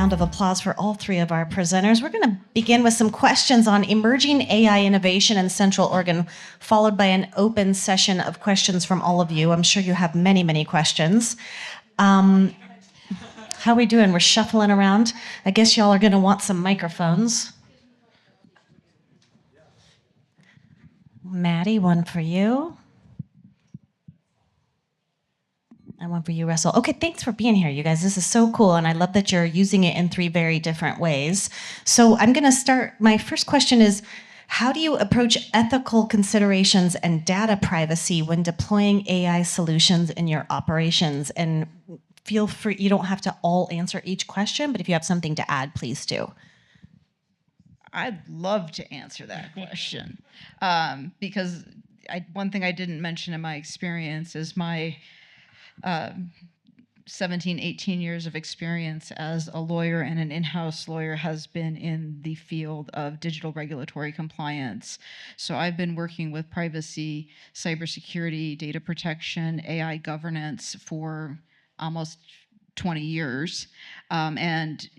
round of applause for all three of our presenters. We're going to begin with some questions on emerging AI innovation in Central Oregon, followed by an open session of questions from all of you. I'm sure you have many, many questions. How are we doing? We're shuffling around. I guess y'all are going to want some microphones. Matti, one for you. And one for you, Russell. Okay, thanks for being here, you guys. This is so cool, and I love that you're using it in three very different ways. So I'm going to start. My first question is, how do you approach ethical considerations and data privacy when deploying AI solutions in your operations? And feel free, you don't have to all answer each question, but if you have something to add, please do. I'd love to answer that question because one thing I didn't mention in my experience is my 17, 18 years of experience as a lawyer and an in-house lawyer has been in the field of digital regulatory compliance. So I've been working with privacy, cybersecurity, data protection, AI governance for almost 20 years. And,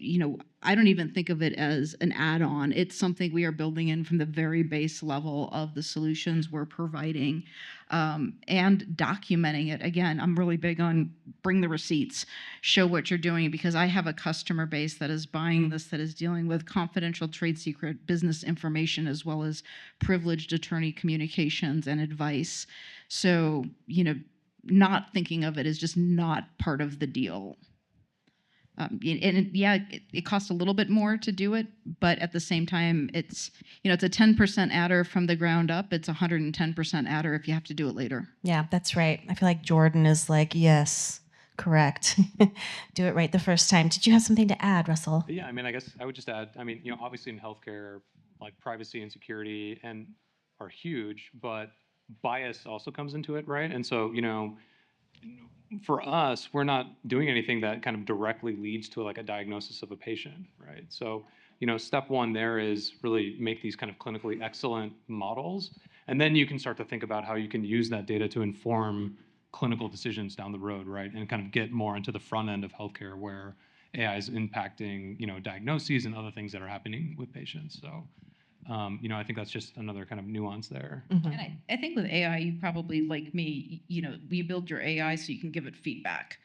I don't even think of it as an add-on. It's something we are building in from the very base level of the solutions we're providing and documenting it. Again, I'm really big on bring the receipts, show what you're doing, because I have a customer base that is buying this, that is dealing with confidential trade secret business information, as well as privileged attorney communications and advice. So, not thinking of it as just not part of the deal. It costs a little bit more to do it, but at the same time, it's a 10% adder from the ground up. It's 110% adder if you have to do it later. Yeah, that's right. I feel like Jordan is like, yes, correct. Do it right the first time. Did you have something to add, Russell? Yeah, I guess I would just add, obviously in healthcare, like privacy and security are huge, but bias also comes into it, right? And so, for us, we're not doing anything that kind of directly leads to like a diagnosis of a patient, right? So, step one there is really make these kind of clinically excellent models, and then you can start to think about how you can use that data to inform clinical decisions down the road, right? And kind of get more into the front end of healthcare where AI is impacting, diagnoses and other things that are happening with patients. So, I think that's just another kind of nuance there. Mm-hmm. And I think with AI, you probably, like me, you build your AI so you can give it feedback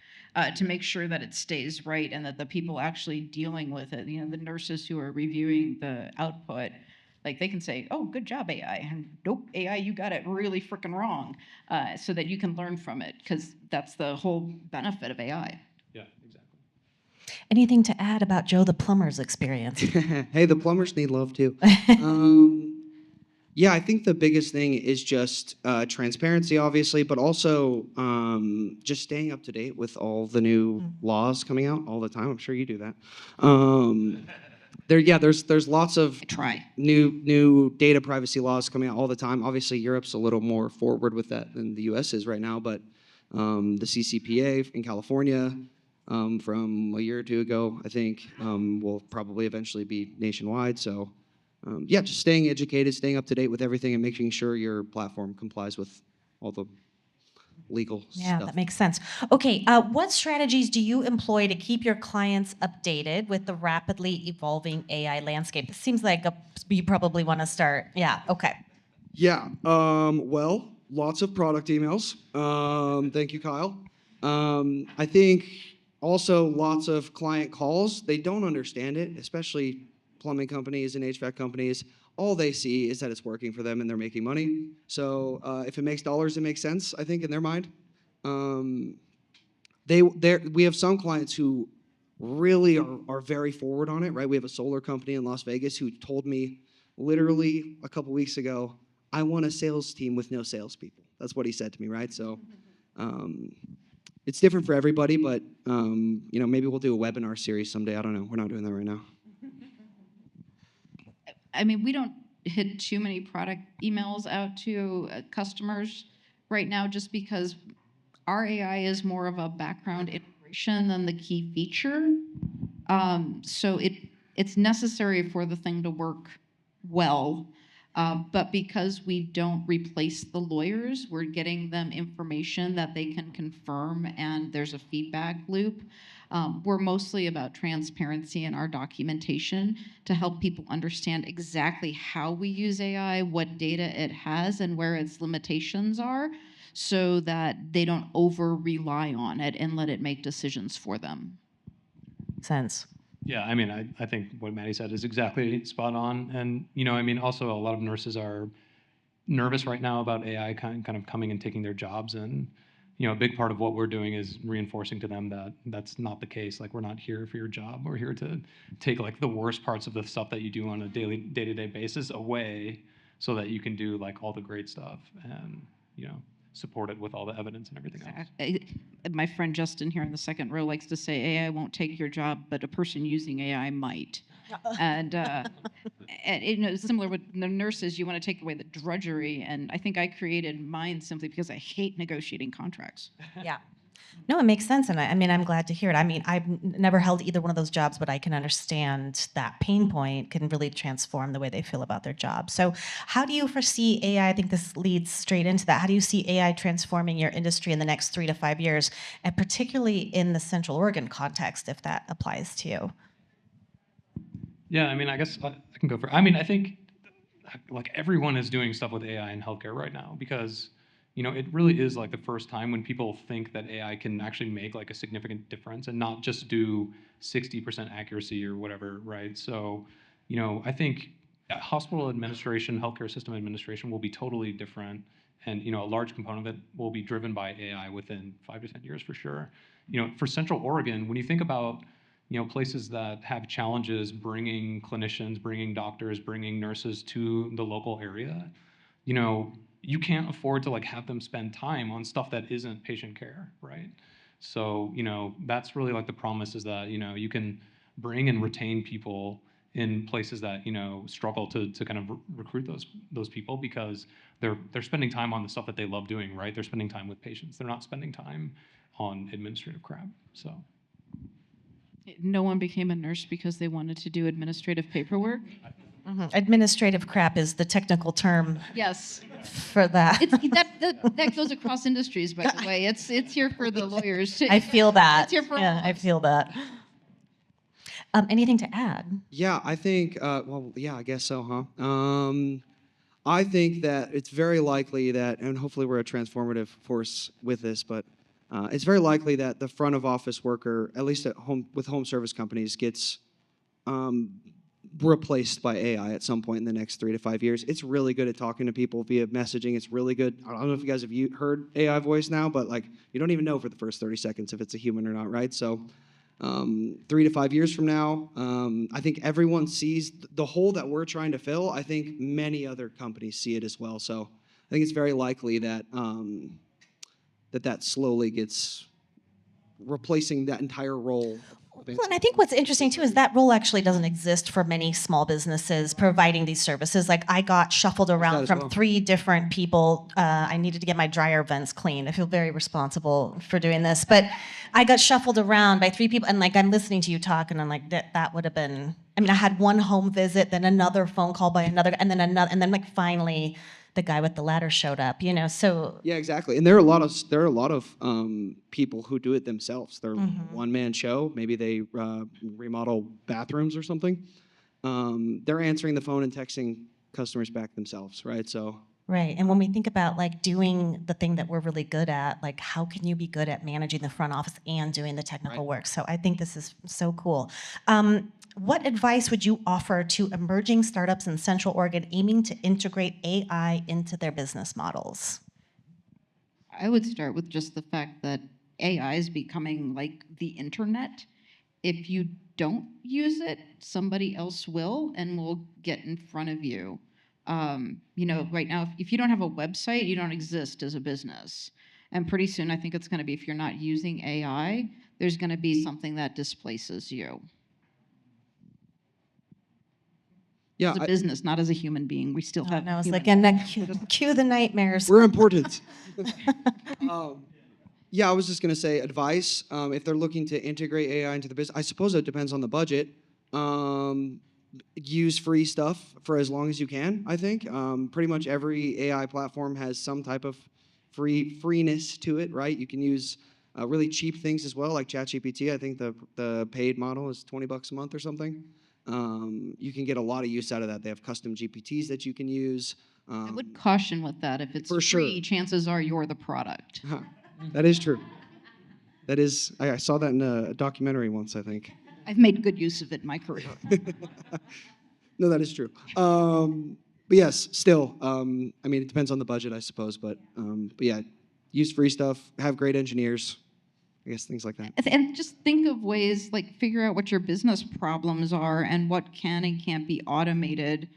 to make sure that it stays right and that the people actually dealing with it, the nurses who are reviewing the output, like they can say, oh, good job, AI. And nope, AI, you got it really freaking wrong, so that you can learn from it, because that's the whole benefit of AI. Yeah, exactly. Anything to add about Joe the plumber's experience? Hey, the plumbers need love too. Yeah, I think the biggest thing is just transparency, obviously, but also just staying up to date with all the new laws coming out all the time. I'm sure you do that. There's lots of new data privacy laws coming out all the time. Obviously, Europe's a little more forward with that than the U.S. is right now, but the CCPA in California from a year or two ago, I think, will probably eventually be nationwide. So, just staying educated, staying up to date with everything, and making sure your platform complies with all the legal stuff. Yeah, that makes sense. Okay, what strategies do you employ to keep your clients updated with the rapidly evolving AI landscape? It seems like you probably want to start. Yeah, okay. Yeah, well, lots of product emails. Thank you, Kyle. I think also lots of client calls. They don't understand it, especially plumbing companies and HVAC companies. All they see is that it's working for them and they're making money. So if it makes dollars, it makes sense, I think, in their mind. We have some clients who really are very forward on it, right? We have a solar company in Las Vegas who told me literally a couple weeks ago, I want a sales team with no salespeople. That's what he said to me, right? So it's different for everybody, but maybe we'll do a webinar series someday. I don't know. We're not doing that right now. We don't hit too many product emails out to customers right now, just because our AI is more of a background integration than the key feature. So it's necessary for the thing to work well. But because we don't replace the lawyers, we're getting them information that they can confirm, and there's a feedback loop. We're mostly about transparency in our documentation to help people understand exactly how we use AI, what data it has, and where its limitations are, so that they don't over rely on it and let it make decisions for them. Sense. Yeah, I mean, I think what Matti said is exactly spot on. And, I mean, also a lot of nurses are nervous right now about AI kind of coming and taking their jobs. And, a big part of what we're doing is reinforcing to them that that's not the case. Like, we're not here for your job. We're here to take like the worst parts of the stuff that you do on a day-to-day basis away so that you can do like all the great stuff and, support it with all the evidence and everything else. My friend Justin here in the second row likes to say AI won't take your job, but a person using AI might. And it's similar with the nurses. You want to take away the drudgery, and I think I created mine simply because I hate negotiating contracts. Yeah. No, it makes sense, and I mean, I'm glad to hear it. I mean, I've never held either one of those jobs, but I can understand that pain point can really transform the way they feel about their job. So how do you foresee AI, I think this leads straight into that, how do you see AI transforming your industry in the next 3 to 5 years, and particularly in the Central Oregon context, if that applies to you? Yeah, I mean, I guess I can go for. I mean, I think like everyone is doing stuff with AI in healthcare right now because it really is like the first time when people think that AI can actually make like a significant difference and not just do 60% accuracy or whatever, right? So, I think hospital administration, healthcare system administration will be totally different, and a large component of it will be driven by AI within 5 to 10 years for sure. For Central Oregon, when you think about places that have challenges bringing clinicians, bringing doctors, bringing nurses to the local area, you can't afford to like have them spend time on stuff that isn't patient care, right? So, that's really like the promise is that, you can bring and retain people in places that, struggle to kind of recruit those people because they're spending time on the stuff that they love doing, right? They're spending time with patients. They're not spending time on administrative crap, so. No one became a nurse because they wanted to do administrative paperwork. Mm-hmm. Administrative crap is the technical term. Yes, for that. That goes across industries, by the way. It's here for the lawyers too. I feel that. It's here for yeah, I feel that. Anything to add? Yeah, I think. I guess so, huh? I think that it's very likely that, and hopefully we're a transformative force with this, but it's very likely that the front of office worker, at least at home with home service companies, gets replaced by AI at some point in the next 3 to 5 years. It's really good at talking to people via messaging. It's really good. I don't know if you guys have heard AI voice now, but like you don't even know for the first 30 seconds if it's a human or not, right? So 3 to 5 years from now, I think everyone sees the hole that we're trying to fill. I think many other companies see it as well. So I think it's very likely that that slowly gets replacing that entire role. Well, and I think what's interesting too is that role actually doesn't exist for many small businesses providing these services. Like I got shuffled around from 3 different people. I needed to get my dryer vents clean. I feel very responsible for doing this, but I got shuffled around by 3 people, and like I'm listening to you talk, and I'm like that would have been. I mean, I had one home visit, then another phone call by another, and then another, and then like finally, the guy with the ladder showed up. So yeah, exactly. And there are a lot of people who do it themselves. They're one-man show. Maybe they remodel bathrooms or something. They're answering the phone and texting customers back themselves, right? So. Right, and when we think about like doing the thing that we're really good at, like how can you be good at managing the front office and doing the technical work? So I think this is so cool. What advice would you offer to emerging startups in Central Oregon aiming to integrate AI into their business models? I would start with just the fact that AI is becoming like the internet. If you don't use it, somebody else will and will get in front of you. Right now, if you don't have a website, you don't exist as a business. And pretty soon, I think it's going to be, if you're not using AI, there's going to be something that displaces you. Yeah, as a business, not as a human being. We still have. No, it's like, and then cue the nightmares. We're important. Yeah, I was just going to say advice. If they're looking to integrate AI into the business, I suppose it depends on the budget. Use free stuff for as long as you can, I think. Pretty much every AI platform has some type of freeness to it, right? You can use Really cheap things as well, like ChatGPT. I think the paid model is $20 a month or something. You can get a lot of use out of that. They have custom GPTs that you can use. I would caution with that. If it's For free, sure. chances are you're the product. Huh. That is true. That is, I saw that in a documentary once, I think. I've made good use of it in my career. No, that is true. But yes, still, I mean, it depends on the budget, I suppose. But yeah, use free stuff, have great engineers, I guess, things like that. And just think of ways, like figure out what your business problems are and what can and can't be automated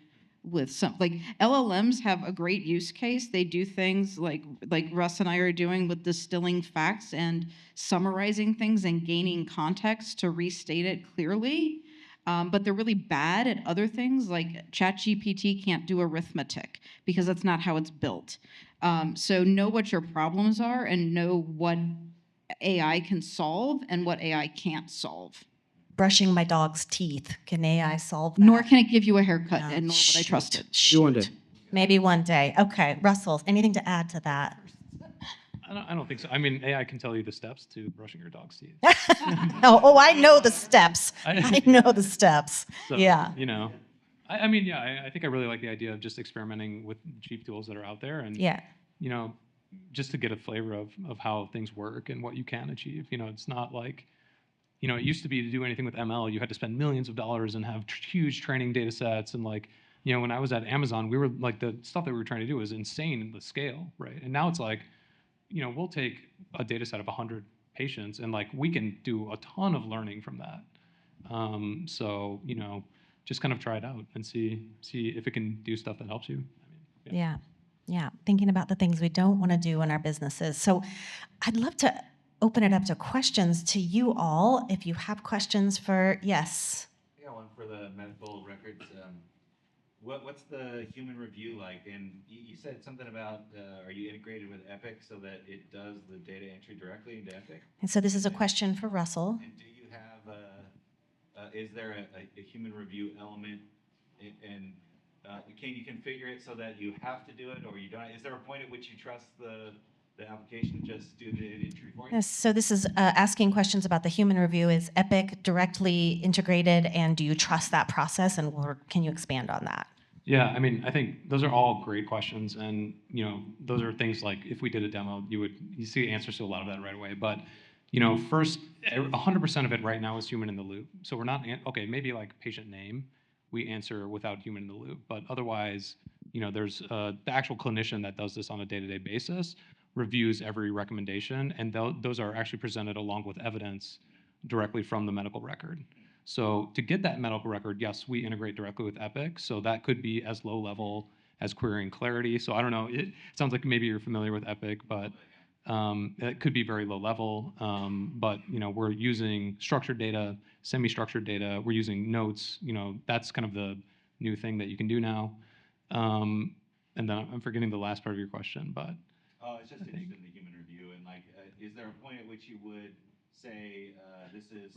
with some, like LLMs have a great use case. They do things like Russ and I are doing with distilling facts and summarizing things and gaining context to restate it clearly. But they're really bad at other things, like ChatGPT can't do arithmetic because that's not how it's built. So know what your problems are and know what AI can solve and what AI can't solve. Brushing my dog's teeth. Can AI solve that? Nor can it give you a haircut, No. and nor would I trust it. Maybe one day. Maybe one day. Okay, Russell, anything to add to that? I don't think so. I mean, AI can tell you the steps to brushing your dog's teeth. Oh, I know the steps. I know the steps. So, Yeah. You know, I mean, yeah, I think I really like the idea of just experimenting with cheap tools that are out there, and Yeah. you know, just to get a flavor of how things work and what you can achieve. You know, it's not like, you know, it used to be to do anything with ML, you had to spend millions of dollars and have huge training data sets. And like, you know, when I was at Amazon, we were like, the stuff that we were trying to do was insane in the scale, right? And now it's like, you know, we'll take a data set of 100 patients and like, we can do a ton of learning from that. So, you know, just kind of try it out and see if it can do stuff that helps you. I mean, Yeah. Yeah. Thinking about the things we don't want to do in our businesses. So I'd love to open it up to questions to you all. If you have questions for, yes. I got one for the medical records. What's the human review like? And you said something about, are you integrated with Epic so that it does the data entry directly into Epic? And so this is a question for Russell. And do you have, is there a human review element? And can you configure it so that you have to do it or you don't? Is there a point at which you trust the application to just do the entry for you? Yes, so this is asking questions about the human review. Is Epic directly integrated, and do you trust that process, and can you expand on that? Yeah, I mean, I think those are all great questions, and you know, those are things like if we did a demo, you see answers to a lot of that right away. But you know, first, 100% of it right now is human in the loop. So we're not okay. Maybe like patient name, we answer without human in the loop, but otherwise, you know, there's the actual clinician that does this on a day-to-day basis, reviews every recommendation, and those are actually presented along with evidence directly from the medical record. So to get that medical record, yes, we integrate directly with Epic. So that could be as low level as querying Clarity. So I don't know, it sounds like maybe you're familiar with Epic, but it could be very low level. But you know, we're using structured data, semi-structured data. We're using notes. You know, that's kind of the new thing that you can do now. And then I'm forgetting the last part of your question, but. It's just interested in the human review and like, is there a point at which you would say this is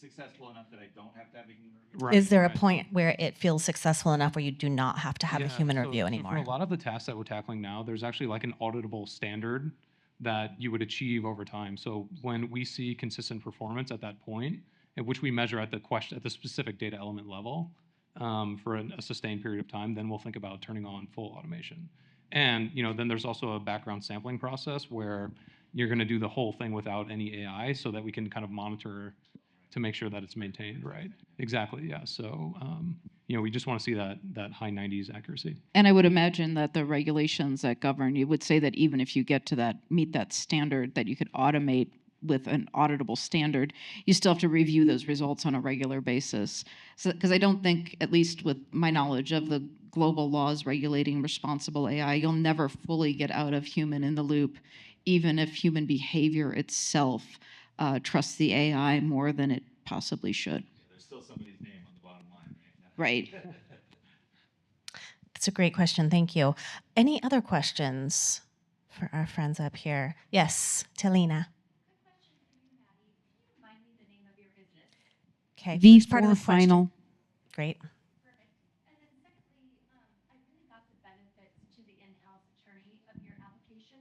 successful enough that I don't have to have a human review? Right, is there a point where it feels successful enough where you do not have to have a human review anymore? For a lot of the tasks that we're tackling now, there's actually like an auditable standard that you would achieve over time. So when we see consistent performance at that point, at which we measure at the specific data element level for a sustained period of time, then we'll think about turning on full automation. And you know, then there's also a background sampling process where you're going to do the whole thing without any AI, so that we can kind of monitor to make sure that it's maintained right. Exactly. Yeah. So you know, we just want to see that high 90s accuracy. And I would imagine that the regulations that govern you would say that even if you get to meet that standard, that you could automate with an auditable standard, you still have to review those results on a regular basis. So, because I don't think, at least with my knowledge of the global laws regulating responsible AI, you'll never fully get out of human in the loop, even if human behavior itself trusts the AI more than it possibly should. Yeah, there's still somebody's name on the bottom line, right? Right. That's a great question. Thank you. Any other questions for our friends up here? Yes, Talina. Okay. V4 part of the question. final. Great. Perfect. And then secondly, I really got the benefits to the in-house attorney of your application,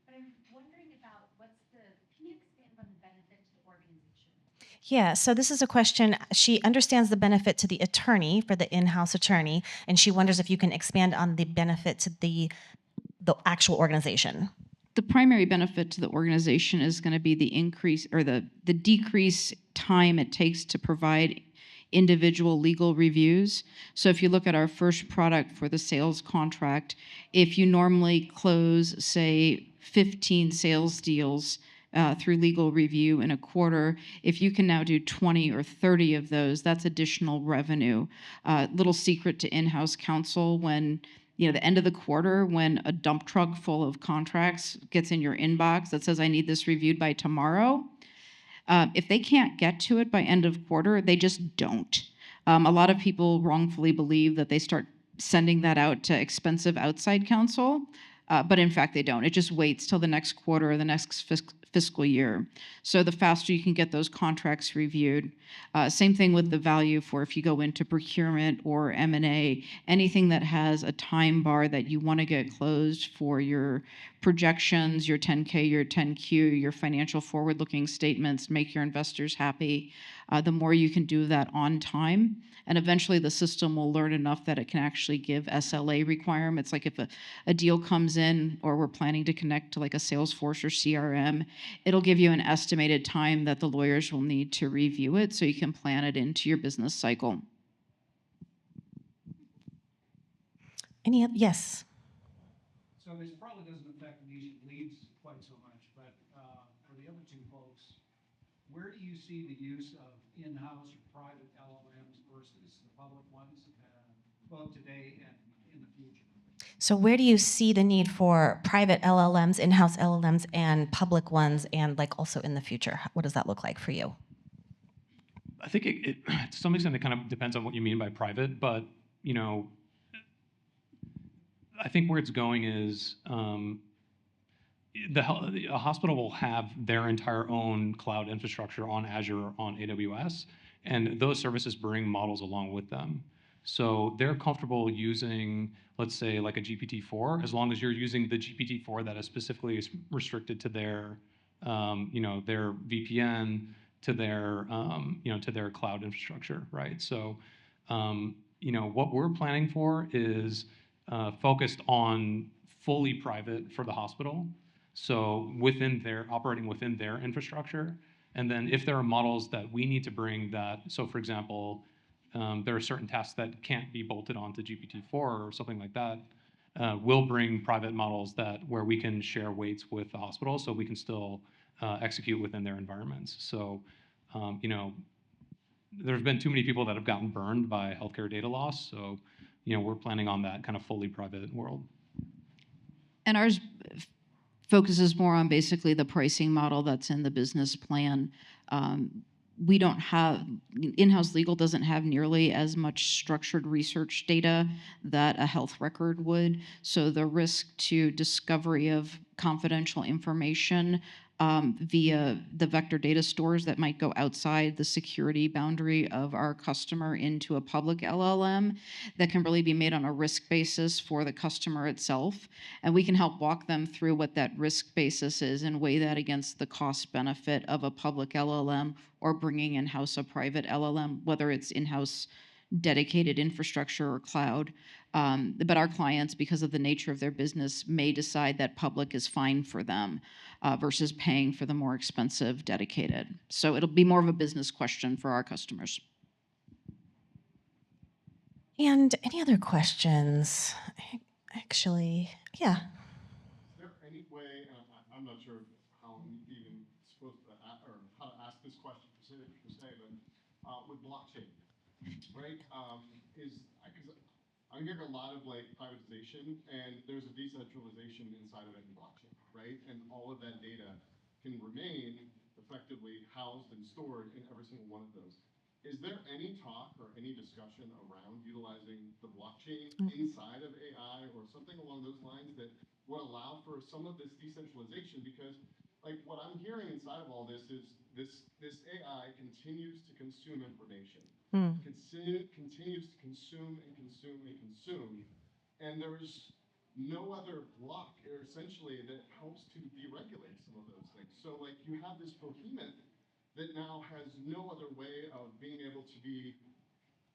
but I'm wondering about can you Yeah, so this is a question. She understands the benefit to the attorney for the in-house attorney, and she wonders if you can expand on the benefit to the actual organization. The primary benefit to the organization is going to be the increase or the decrease time it takes to provide individual legal reviews. So if you look at our first product for the sales contract, if you normally close, say, 15 sales deals through legal review in a quarter, if you can now do 20 or 30 of those, that's additional revenue. Little secret to in-house counsel: when the end of the quarter, when a dump truck full of contracts gets in your inbox that says, I need this reviewed by tomorrow, if they can't get to it by end of quarter, they just don't. A lot of people wrongfully believe that they start sending that out to expensive outside counsel, but in fact they don't. It just waits till the next quarter or the next fiscal year. So the faster you can get those contracts reviewed. Same thing with the value for if you go into procurement or M&A, anything that has a time bar that you want to get closed for your projections, your 10K, your 10Q, your financial forward-looking statements, make your investors happy. The more you can do that on time, and eventually the system will learn enough that it can actually give SLA requirements. Like if a deal comes in, or we're planning to connect to like a Salesforce or CRM, it'll give you an estimated time that the lawyers will need to review it, so you can plan it into your business cycle. Yes. So this probably doesn't affect leads quite so much, but for the other two folks, where do you see the use of in-house or private LLMs versus the public ones, both today and in the future? So where do you see the need for private LLMs, in-house LLMs, and public ones, and like also in the future? What does that look like for you? I think it to some extent it kind of depends on what you mean by private, but I think where it's going is a hospital will have their entire own cloud infrastructure on Azure, on AWS, and those services bring models along with them. So they're comfortable using, let's say, like a GPT-4, as long as you're using the GPT-4 that is specifically restricted to their, their VPN, to their, to their cloud infrastructure, right? So, what we're planning for is focused on fully private for the hospital. So operating within their infrastructure. And then if there are models that we need to bring that, so for example, there are certain tasks that can't be bolted onto GPT-4 or something like that, we'll bring private models where we can share weights with the hospital, so we can still execute within their environments. So, there's been too many people that have gotten burned by healthcare data loss. So, we're planning on that kind of fully private world. And ours focuses more on basically the pricing model that's in the business plan. We don't have, in-house legal doesn't have nearly as much structured research data that a health record would. So the risk to discovery of confidential information via the vector data stores that might go outside the security boundary of our customer into a public LLM, that can really be made on a risk basis for the customer itself. And we can help walk them through what that risk basis is and weigh that against the cost benefit of a public LLM or bringing in-house a private LLM, whether it's in-house dedicated infrastructure or cloud. But our clients, because of the nature of their business, may decide that public is fine for them versus paying for the more expensive dedicated. So it'll be more of a business question for our customers. And any other questions? Actually, yeah. Is there any way, and I'm not sure how I'm even supposed to, or how to ask this question per se, but with blockchain, right? Because I'm hearing a lot of like privatization, and there's a decentralization inside of any blockchain, right? And all of that data can remain effectively housed and stored in every single one of those. Is there any talk or any discussion around utilizing the blockchain inside of AI or something along those lines that would allow for some of this decentralization? Because like what I'm hearing inside of all this is this AI continues to consume information, continues to consume and consume and consume, and there's no other block essentially that helps to deregulate some of those things. So like you have this behemoth that now has no other way of being able to be,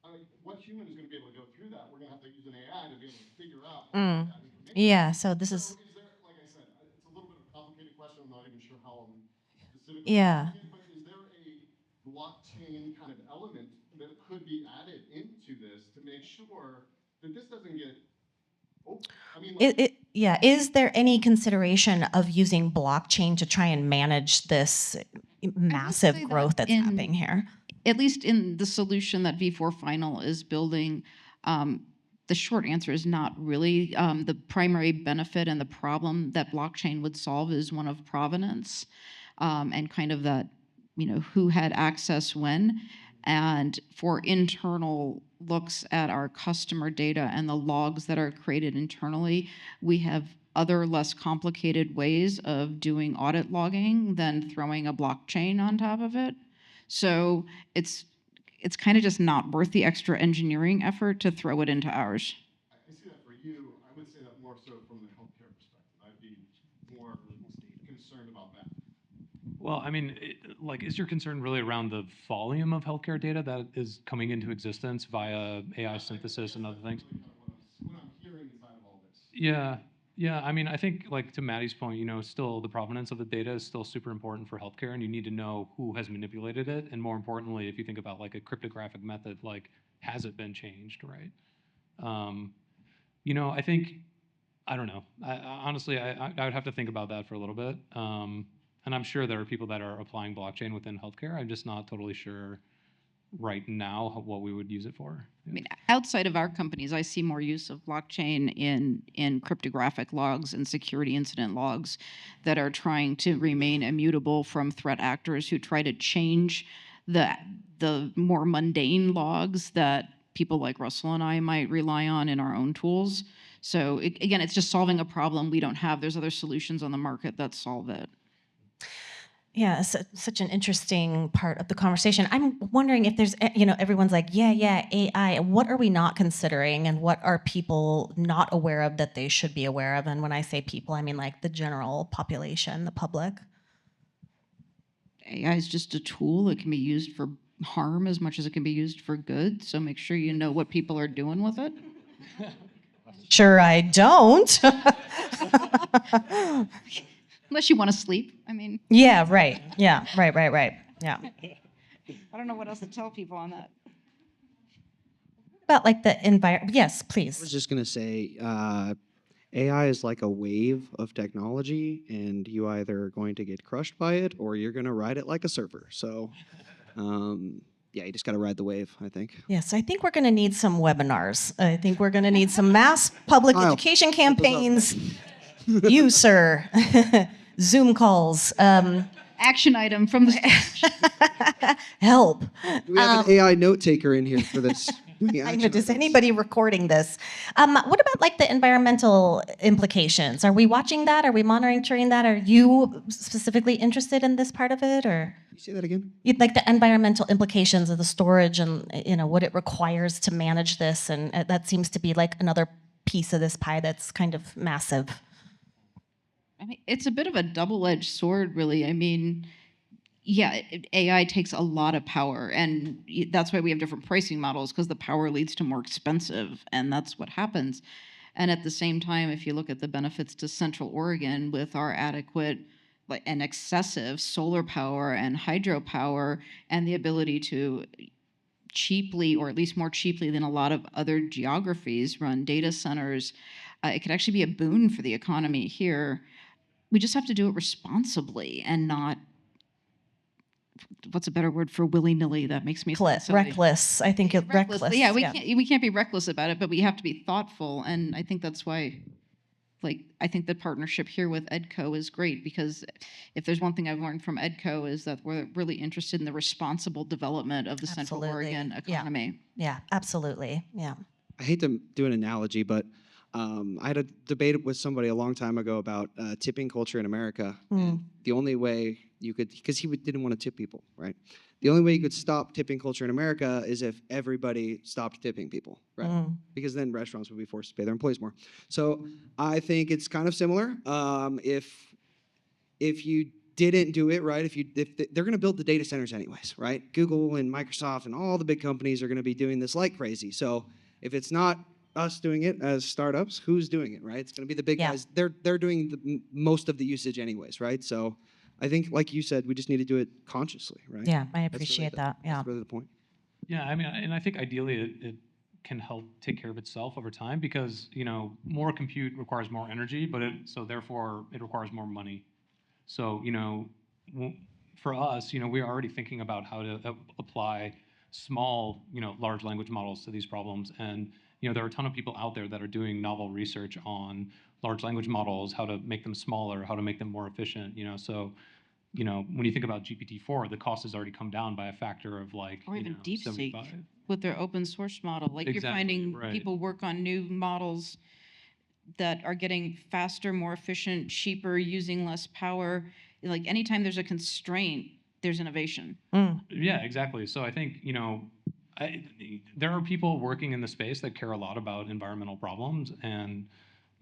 I mean, what human is going to be able to go through that? We're going to have to use an AI to be able to figure out that information. Yeah, so this is, So is there, like I said, it's a little bit of a complicated question. I'm not even sure how I'm specifically yeah. answering it, but is there a blockchain kind of element that could be added into this to make sure that this doesn't get, I mean, like, Yeah, is there any consideration of using blockchain to try and manage this massive say that growth that's happening here? At least in the solution that V4 Final is building, the short answer is not really. The primary benefit and the problem that blockchain would solve is one of provenance, and kind of that, who had access when. And for internal looks at our customer data and the logs that are created internally, we have other less complicated ways of doing audit logging than throwing a blockchain on top of it. So it's kind of just not worth the extra engineering effort to throw it into ours. I see that for you. I would say that more so from the healthcare perspective. I'd be more concerned about that. Well, I mean, like, is your concern really around the volume of healthcare data that is coming into existence via AI synthesis and other things? What I'm hearing inside of all this. Yeah, yeah. I mean, I think, like, to Maddie's point, still the provenance of the data is still super important for healthcare, and you need to know who has manipulated it, and more importantly, if you think about like a cryptographic method, like, has it been changed, right? I think, I don't know. Honestly, I would have to think about that for a little bit. And I'm sure there are people that are applying blockchain within healthcare. I'm just not totally sure right now what we would use it for. I mean, outside of our companies, I see more use of blockchain in cryptographic logs and security incident logs that are trying to remain immutable from threat actors who try to change the more mundane logs that people like Russell and I might rely on in our own tools. So again, it's just solving a problem we don't have. There's other solutions on the market that solve it. Yeah, such an interesting part of the conversation. I'm wondering if there's, everyone's like, yeah, AI. What are we not considering, and what are people not aware of that they should be aware of? And when I say people, I mean like the general population, the public. AI is just a tool. It can be used for harm as much as it can be used for good. So make sure you know what people are doing with it. Sure, I don't. Unless you want to sleep. I mean. Yeah, right. Yeah, right. Yeah. I don't know what else to tell people on that. About like the environment. Yes, please. I was just going to say, AI is like a wave of technology, and you either are going to get crushed by it or you're going to ride it like a surfer. So, yeah, you just got to ride the wave, I think. Yes, I think we're going to need some webinars. I think we're going to need some mass public education campaigns. You, sir. Zoom calls. Action item from the Help. Do we have an AI note taker in here for this? I know, does anybody recording this? What about like the environmental implications? Are we watching that? Are we monitoring that? Are you specifically interested in this part of it, or? You say that again? You'd like the environmental implications of the storage and what it requires to manage this, and that seems to be like another piece of this pie that's kind of massive. I mean, it's a bit of a double-edged sword, really. I mean, yeah, AI takes a lot of power, and that's why we have different pricing models, because the power leads to more expensive, and that's what happens. And at the same time, if you look at the benefits to Central Oregon with our adequate and excessive solar power and hydropower, and the ability to cheaply, or at least more cheaply than a lot of other geographies, run data centers, it could actually be a boon for the economy here. We just have to do it responsibly and not, what's a better word for willy-nilly? That makes me sound silly. Reckless. I think reckless. Yeah, we can't be reckless about it, but we have to be thoughtful. And I think that's why, I think the partnership here with EDCO is great, because if there's one thing I've learned from EDCO is that we're really interested in the responsible development of the Central Oregon economy. Yeah, absolutely. Yeah. I hate to do an analogy, but I had a debate with somebody a long time ago about tipping culture in America. And the only way you could, because he didn't want to tip people, right? The only way you could stop tipping culture in America is if everybody stopped tipping people, right? Because then restaurants would be forced to pay their employees more. So I think it's kind of similar. If you didn't do it right, they're going to build the data centers anyways, right? Google and Microsoft and all the big companies are going to be doing this like crazy. So if it's not us doing it as startups, who's doing it, right? It's going to be the big guys. They're doing most of the usage anyways, right? So I think, like you said, we just need to do it consciously, right? Yeah, I appreciate that. Yeah. That's really the point. Yeah, I mean, and I think ideally it can help take care of itself over time because, more compute requires more energy, but so therefore it requires more money. So, for us, we're already thinking about how to apply small, large language models to these problems. And, there are a ton of people out there that are doing novel research on large language models, how to make them smaller, how to make them more efficient, So, when you think about GPT-4, the cost has already come down by a factor of like, Or even DeepSeek 75. with their open source model. Like Exactly, you're finding right. people work on new models that are getting faster, more efficient, cheaper, using less power. Like anytime there's a constraint, there's innovation. Yeah, exactly. So I think, there are people working in the space that care a lot about environmental problems. And,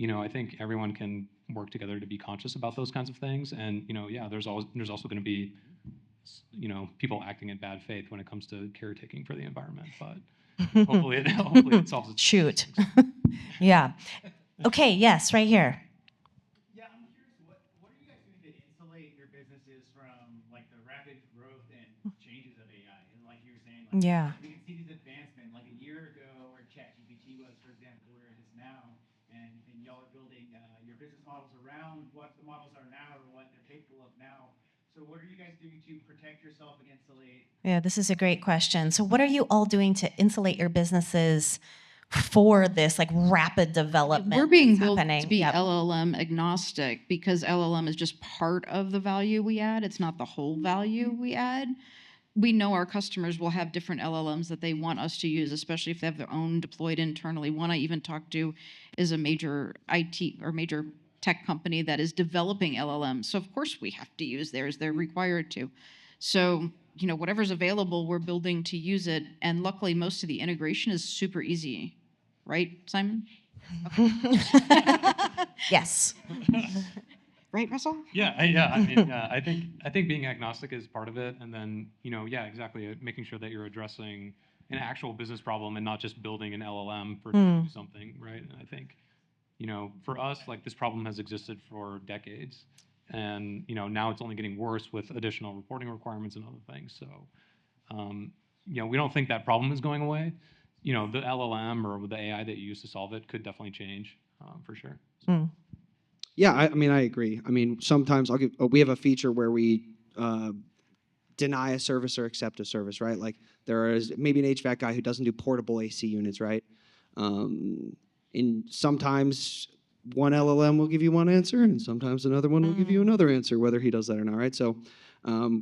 I think everyone can work together to be conscious about those kinds of things. And, there's also going to be, people acting in bad faith when it comes to caretaking for the environment. But hopefully it solves itself. Shoot. Yeah. Okay, yes, right here. Yeah, I'm curious, what are you guys doing to insulate your businesses from like the rapid growth and changes of AI? And like you were saying, like, Yeah. we can see these advancements like a year ago where ChatGPT was, for example, where it is now, and y'all are building your business models around what the models are now or what they're capable of now. So what are you guys doing to protect yourself against Yeah, this is a great question. So what are you all doing to insulate your businesses for this like rapid development? We're being that's built happening? to be Yep. LLM agnostic because LLM is just part of the value we add. It's not the whole value we add. We know our customers will have different LLMs that they want us to use, especially if they have their own deployed internally. One I even talked to is a major IT or major tech company that is developing LLMs. So of course we have to use theirs. They're required to. So, whatever's available, we're building to use it. And luckily, most of the integration is super easy. Right, Simon? Yes. Right, Russell? Yeah, I mean, yeah, I think being agnostic is part of it, and then yeah, exactly, making sure that you're addressing an actual business problem and not just building an LLM for doing something, right? And I think, for us, like this problem has existed for decades, and now it's only getting worse with additional reporting requirements and other things. So, we don't think that problem is going away. The LLM or the AI that you use to solve it could definitely change for sure. So. Yeah, I mean, I agree. I mean, sometimes we have a feature where we deny a service or accept a service, right? Like there is maybe an HVAC guy who doesn't do portable AC units, right? And sometimes one LLM will give you one answer, and sometimes another one will give you another answer, whether he does that or not, right? So,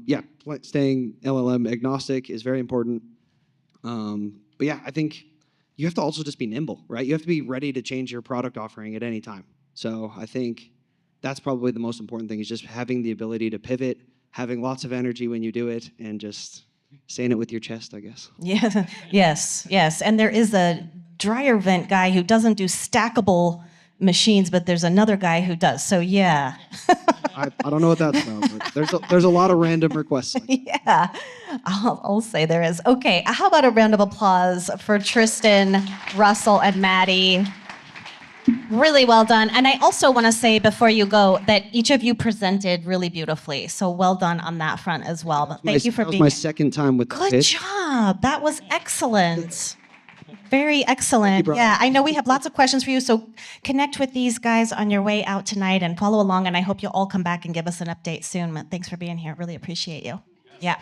yeah, staying LLM agnostic is very important. But yeah, I think you have to also just be nimble, right? You have to be ready to change your product offering at any time. So I think that's probably the most important thing is just having the ability to pivot, having lots of energy when you do it, and just saying it with your chest, I guess. Yeah. Yes. And there is a dryer vent guy who doesn't do stackable machines, but there's another guy who does. So yeah. I don't know what that's about, but there's a lot of random requests. Like Yeah, I'll say there is. Okay, how about a round of applause for Tristan, Russell, and Matti? Really well done. And I also want to say before you go that each of you presented really beautifully. So well done on that front as well. But thank you for being That was my second time with the Good pitch. job. That was excellent. Very excellent. Brian. Yeah, I know we have lots of questions for you, so connect with these guys on your way out tonight and follow along, and I hope you'll all come back and give us an update soon. Thanks for being here. Really appreciate you. Yeah.